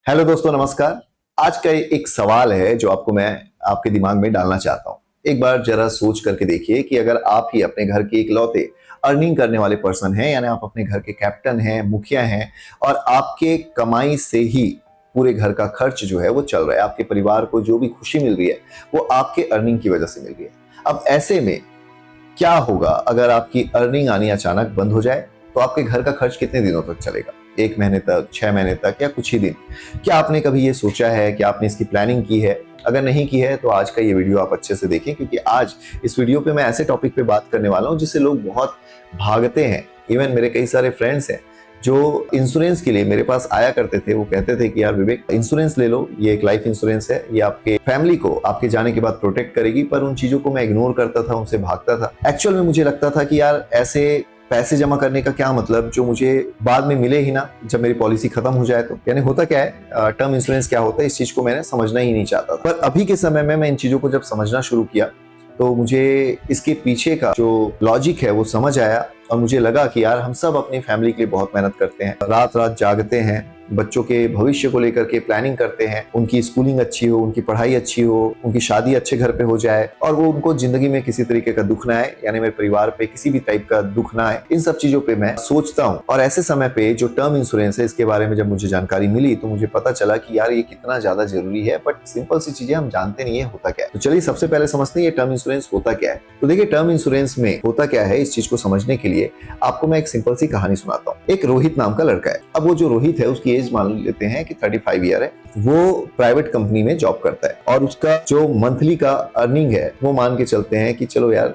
Hello दोस्तों, नमस्कार। आज का एक सवाल है जो मैं आपके दिमाग में डालना चाहता हूँ। एक बार जरा सोच करके देखिए कि अगर आप ही अपने घर के इकलौते अर्निंग करने वाले पर्सन हैं, यानी आप अपने घर के कैप्टन हैं, मुखिया हैं और आपके कमाई से ही पूरे घर का खर्च जो है वो चल रहा है, आपके परिवार को जो भी खुशी मिल रही है वो आपके अर्निंग की वजह से मिल रही है। अब ऐसे में क्या होगा अगर आपकी अर्निंग आनी अचानक बंद हो जाए? तो आपके घर का खर्च कितने दिनों तक चलेगा? 1 महीने तक, 6 महीने तक या कुछ ही दिन? क्या आपने कभी ये सोचा है कि आपने इसकी प्लानिंग की है? अगर नहीं की है तो आज का ये वीडियो आप अच्छे से देखें, क्योंकि आज इस वीडियो पे मैं ऐसे टॉपिक पे बात करने वाला हूँ जिससे लोग बहुत भागते हैं। इवन मेरे कई सारे फ्रेंड्स हैं जो इंश्योरेंस के लिए मेरे पास आया करते थे। वो कहते थे कि यार विवेक, इंश्योरेंस ले लो, ये एक लाइफ इंश्योरेंस है, ये आपके फैमिली को आपके जाने के बाद प्रोटेक्ट करेगी। पर उन चीजों को मैं इग्नोर करता था, उनसे भागता था। एक्चुअल में मुझे लगता था कि यार ऐसे पैसे जमा करने का क्या मतलब जो मुझे बाद में मिले ही ना, जब मेरी पॉलिसी खत्म हो जाए तो। यानी होता क्या है, टर्म इंश्योरेंस क्या होता है, इस चीज को मैंने समझना ही नहीं चाहता था। पर अभी के समय में मैं इन चीजों को जब समझना शुरू किया तो मुझे इसके पीछे का जो लॉजिक है वो समझ आया और मुझे लगा कि यार हम सब अपनी फैमिली के लिए बहुत मेहनत करते हैं, रात रात जागते हैं, बच्चों के भविष्य को लेकर के प्लानिंग करते हैं, उनकी स्कूलिंग अच्छी हो, उनकी पढ़ाई अच्छी हो, उनकी शादी अच्छे घर पे हो जाए और वो उनको जिंदगी में किसी तरीके का दुख ना आए, यानी मेरे परिवार पे किसी भी टाइप का दुख ना आए। इन सब चीजों पे मैं सोचता हूँ। और ऐसे समय पे जो टर्म इंश्योरेंस है इसके बारे में जब मुझे जानकारी मिली तो मुझे पता चला कि यार ये कितना ज्यादा जरूरी है। बट सिंपल सी चीजें हम जानते नहीं है होता क्या है। तो चलिए सबसे पहले समझते हैं ये टर्म इंश्योरेंस होता क्या है। तो देखिए, टर्म इंश्योरेंस में होता क्या है, इस चीज को समझने के लिए आपको मैं एक सिंपल सी कहानी सुनाता हूँ। एक रोहित नाम का लड़का है। अब वो जो रोहित है उसकी एज मान लेते हैं कि 35 ईयर है। वो प्राइवेट कंपनी में जॉब करता है और उसका जो मंथली का अर्निंग है वो मान के चलते हैं कि चलो यार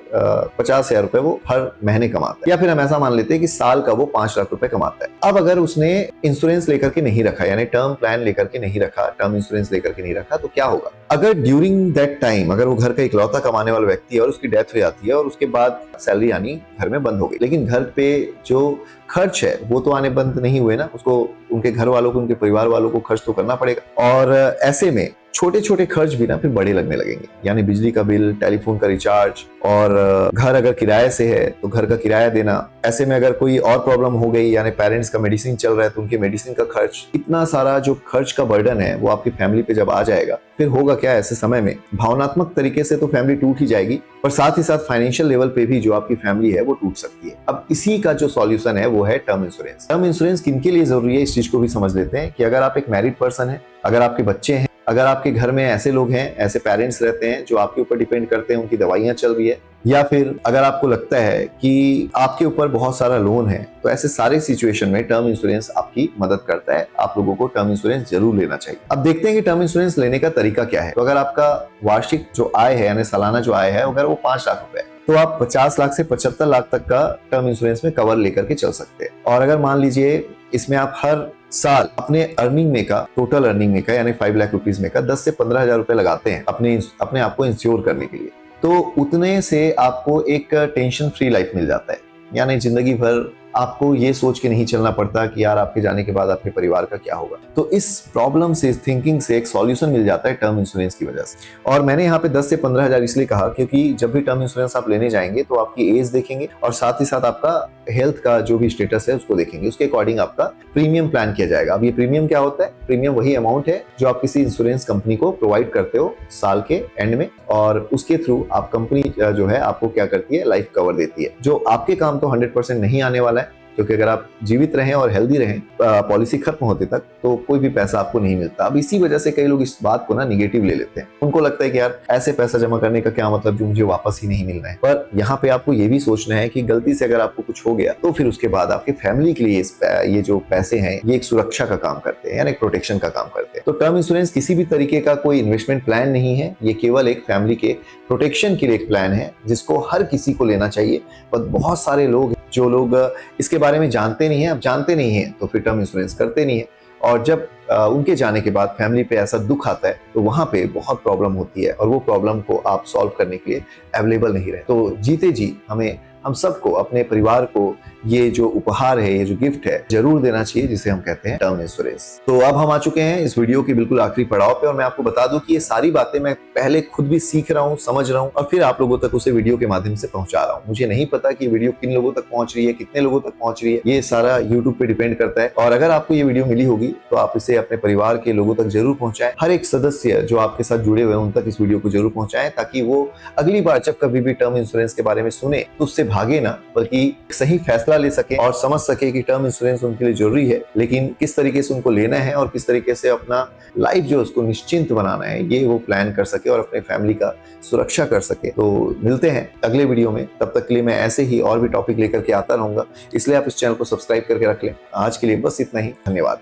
50,000 रुपए वो हर महीने कमाता है, या फिर हम ऐसा मान लेते हैं कि साल का वो 5 लाख रुपए कमाता है। अब अगर उसने इंश्योरेंस लेकर के नहीं रखा, यानी टर्म प्लान लेकर के नहीं रखा, टर्म इंश्योरेंस लेकर के नहीं रखा, तो क्या होगा? अगर ड्यूरिंग दैट टाइम अगर वो घर का इकलौता कमाने वाला व्यक्ति है और उसकी डेथ हो जाती है और उसके बाद सैलरी आनी घर में बंद हो गई, लेकिन घर पे जो खर्च है वो तो आने बंद नहीं हुए ना, उसको उनके घर वालों को, उनके परिवार वालों को खर्च तो करना पड़ेगा। और ऐसे में छोटे छोटे खर्च भी ना फिर बड़े लगने लगेंगे, यानी बिजली का बिल, टेलीफोन का रिचार्ज, और घर अगर किराए से है तो घर का किराया देना। ऐसे में अगर कोई और प्रॉब्लम हो गई, यानी पेरेंट्स का मेडिसिन चल रहा है तो उनके मेडिसिन का खर्च, इतना सारा जो खर्च का बर्डन है वो आपकी फैमिली पे जब आ जाएगा, फिर होगा क्या? ऐसे समय में भावनात्मक तरीके से तो फैमिली टूट ही जाएगी, पर साथ ही साथ फाइनेंशियल लेवल पे भी जो आपकी फैमिली है वो टूट सकती है। अब इसी का जो सॉल्यूशन है वो है टर्म इंश्योरेंस। टर्म इंश्योरेंस किनके लिए जरूरी है इस चीज को भी समझ लेते हैं कि अगर आप एक मैरिड पर्सन है, अगर आपके बच्चे हैं, अगर आपके घर में ऐसे लोग हैं, ऐसे पेरेंट्स रहते हैं जो आपके ऊपर डिपेंड करते हैं, उनकी दवाइयां चल रही है, या फिर अगर आपको लगता है कि आपके ऊपर बहुत सारा लोन है, तो ऐसे सारे सिचुएशन में टर्म इंश्योरेंस आपकी मदद करता है। आप लोगों को टर्म इंश्योरेंस जरूर लेना चाहिए। अब देखते हैं कि टर्म इंश्योरेंस लेने का तरीका क्या है। तो अगर आपका वार्षिक जो आय है, यानी सालाना जो आय है, अगर वो 5 लाख रुपए है, तो आप 50 लाख से 75 लाख तक का टर्म इंश्योरेंस में कवर लेकर के चल सकते हैं। और अगर मान लीजिए इसमें आप हर साल अपने अर्निंग में का, टोटल अर्निंग में का, यानी 5 लाख रुपीज में का 10 से 15,000 रुपए लगाते हैं अपने आप को इंश्योर करने के लिए, तो उतने से आपको एक टेंशन फ्री लाइफ मिल जाता है। यानी जिंदगी भर आपको ये सोच के नहीं चलना पड़ता कि यार आपके जाने के बाद आपके परिवार का क्या होगा। तो इस प्रॉब्लम से, इस थिंकिंग से एक सॉल्यूशन मिल जाता है टर्म इंश्योरेंस की वजह से। और मैंने यहाँ पे 10 से 15,000 इसलिए कहा क्योंकि जब भी टर्म इंश्योरेंस आप लेने जाएंगे तो आपकी एज देखेंगे और साथ ही साथ आपका हेल्थ का जो भी स्टेटस है उसको देखेंगे, उसके अकॉर्डिंग आपका प्रीमियम प्लान किया जाएगा। अब ये प्रीमियम क्या होता है? प्रीमियम वही अमाउंट है जो आप किसी इंश्योरेंस कंपनी को प्रोवाइड करते हो साल के एंड में, और उसके थ्रू आप कंपनी जो है आपको क्या करती है? लाइफ कवर देती है, जो आपके काम तो 100% नहीं आने वाला है, क्योंकि अगर आप जीवित रहें और हेल्दी रहें पॉलिसी खत्म होते तक, तो कोई भी पैसा आपको नहीं मिलता। अब इसी वजह से कई लोग इस बात को ना निगेटिव ले लेते हैं। उनको लगता है कि यार ऐसे पैसा जमा करने का क्या मतलब जो मुझे वापस ही नहीं मिल रहा है। पर यहाँ पे आपको ये भी सोचना है कि गलती से अगर आपको कुछ हो गया तो फिर उसके बाद आपके फैमिली के लिए ये जो पैसे हैं ये एक सुरक्षा का काम करते हैं, यानी एक प्रोटेक्शन का काम करते हैं। तो टर्म इंश्योरेंस किसी भी तरीके का कोई इन्वेस्टमेंट प्लान नहीं है, ये केवल एक फैमिली के प्रोटेक्शन के लिए एक प्लान है जिसको हर किसी को लेना चाहिए। पर बहुत सारे लोग जो लोग इसके बारे में जानते नहीं है, अब जानते नहीं है तो फिर टर्म इंश्योरेंस करते नहीं है, और जब उनके जाने के बाद फैमिली पे ऐसा दुख आता है तो वहां पे बहुत प्रॉब्लम होती है और वो प्रॉब्लम को आप सॉल्व करने के लिए अवेलेबल नहीं रहे। तो जीते जी हमें हम सबको अपने परिवार को ये जो उपहार है, ये जो गिफ्ट है, जरूर देना चाहिए, जिसे हम कहते हैं टर्म इंश्योरेंस। तो अब हम आ चुके हैं इस वीडियो के बिल्कुल आखिरी पड़ाव पे, और मैं आपको बता दूं कि ये सारी बातें मैं पहले खुद भी सीख रहा हूँ, समझ रहा हूँ, और फिर आप लोगों तक उसे वीडियो के माध्यम से पहुंचा रहा हूँ। मुझे नहीं पता कि वीडियो किन लोगों तक पहुंच रही है, कितने लोगों तक पहुंच रही है, ये सारा यूट्यूब पे डिपेंड करता है। और अगर आपको ये वीडियो मिली होगी तो आप इसे अपने परिवार के लोगों तक जरूर पहुंचाएं। हर एक सदस्य जो आपके साथ जुड़े हुए हैं उन तक इस वीडियो को जरूर पहुंचाएं, ताकि वो अगली बार जब कभी भी टर्म इंश्योरेंस के बारे में सुने तो उससे भागे ना, बल्कि सही फैसला ले सके और समझ सके कि टर्म इंश्योरेंस उनके लिए जरूरी है, लेकिन किस तरीके से उनको लेना है और किस तरीके से अपना लाइफ जो उसको निश्चिंत बनाना है, ये वो प्लान कर सके और अपने फैमिली का सुरक्षा कर सके। तो मिलते हैं अगले वीडियो में, तब तक के लिए मैं ऐसे ही और भी टॉपिक लेकर के आता रहूंगा, इसलिए आप इस चैनल को सब्सक्राइब करके रख लें। आज के लिए बस इतना ही, धन्यवाद।